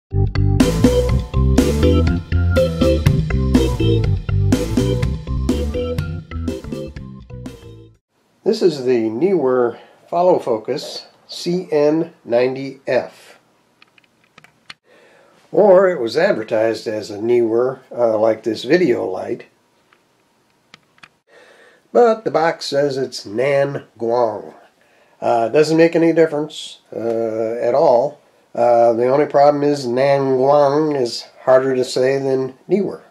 This is the newer follow focus CN-90f. Or it was advertised as a newer, like this video light. But the box says it's Nan Guang. Doesn't make any difference at all. The only problem is Nan Guang is harder to say than newer.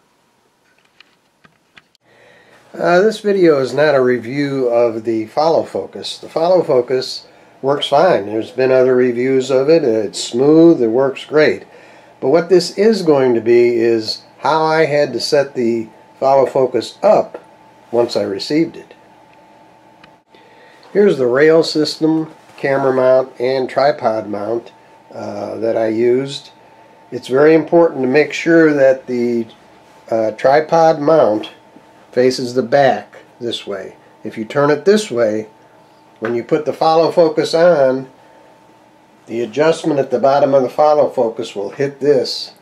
This video is not a review of the follow focus. The follow focus works fine. There's been other reviews of it. It's smooth. It works great. But what this is going to be is how I had to set the follow focus up once I received it. Here's the rail system, camera mount, and tripod mount that I used. It's very important to make sure that the tripod mount faces the back this way. If you turn it this way, when you put the follow focus on, the adjustment at the bottom of the follow focus will hit this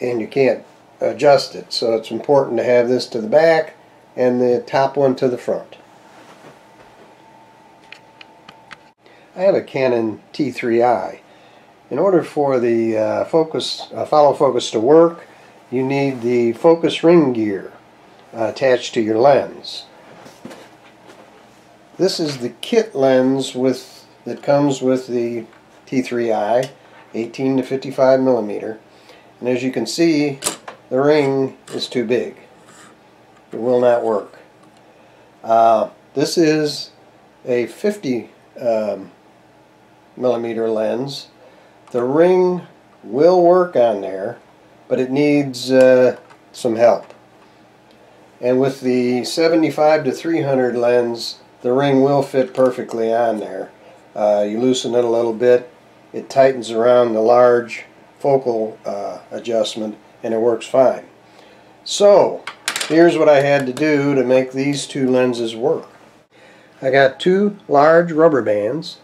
and you can't adjust it. So it's important to have this to the back and the top one to the front. I have a Canon T3i. In order for the follow focus to work, you need the focus ring gear attached to your lens. This is the kit lens that comes with the T3i, 18 to 55 millimeter, and as you can see, the ring is too big. It will not work. This is a 50 millimeter lens. The ring will work on there, but it needs some help. And with the 75 to 300 lens, the ring will fit perfectly on there. You loosen it a little bit, it tightens around the large focal adjustment, and it works fine. So, here's what I had to do to make these two lenses work. I got two large rubber bands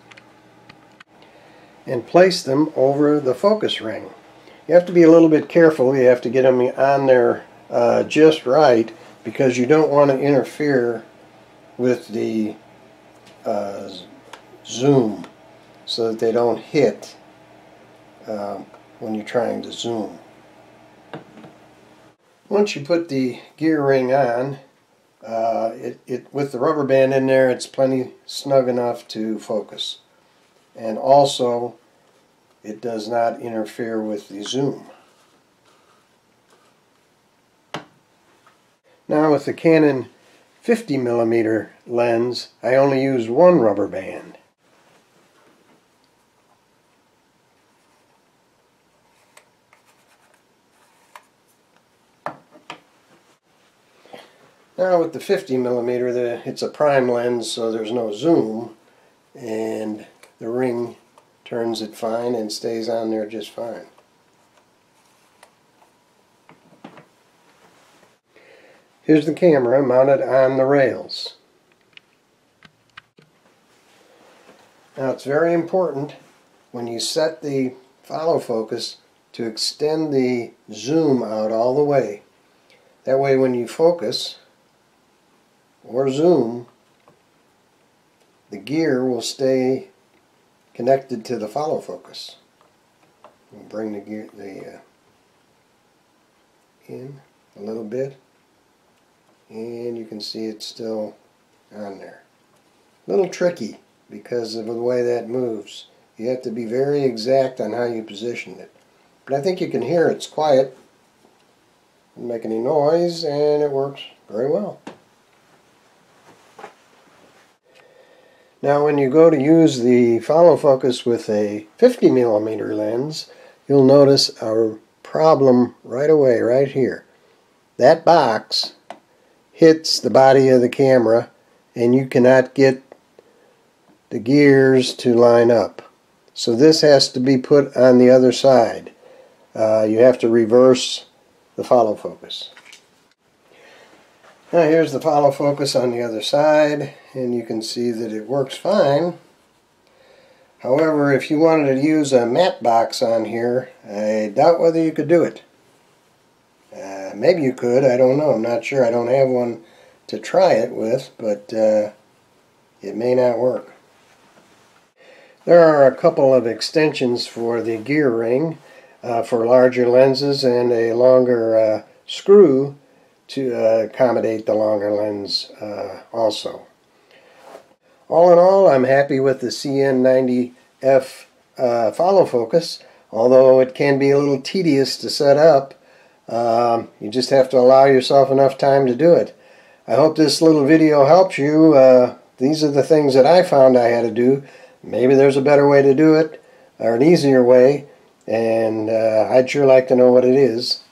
and placed them over the focus ring. You have to be a little bit careful. You have to get them on there just right, because you don't want to interfere with the zoom so that they don't hit when you're trying to zoom. Once you put the gear ring on, with the rubber band in there, it's plenty snug enough to focus. And also, it does not interfere with the zoom. Now with the Canon 50 millimeter lens, I only use one rubber band. Now with the 50 millimeter, it's a prime lens, so there's no zoom, and the ring turns it fine and stays on there just fine. Here's the camera mounted on the rails. Now it's very important when you set the follow focus to extend the zoom out all the way. That way when you focus or zoom, the gear will stay connected to the follow focus. We'll bring the gear in a little bit, and you can see it's still on there. A little tricky because of the way that moves. You have to be very exact on how you position it. But I think you can hear it's quiet, doesn't make any noise, and it works very well. Now when you go to use the follow focus with a 50 millimeter lens, you'll notice a problem right away, right here. That box hits the body of the camera and you cannot get the gears to line up. So this has to be put on the other side. You have to reverse the follow focus. Now here's the follow focus on the other side, and you can see that it works fine. However, if you wanted to use a matte box on here, I doubt whether you could do it. Maybe you could, I don't know, I'm not sure. I don't have one to try it with, but it may not work. There are a couple of extensions for the gear ring for larger lenses and a longer screw to accommodate the longer lens also. All in all, I'm happy with the CN-90f follow focus, although it can be a little tedious to set up. You just have to allow yourself enough time to do it. I hope this little video helps you. These are the things that I found I had to do. Maybe there's a better way to do it, or an easier way, and I'd sure like to know what it is.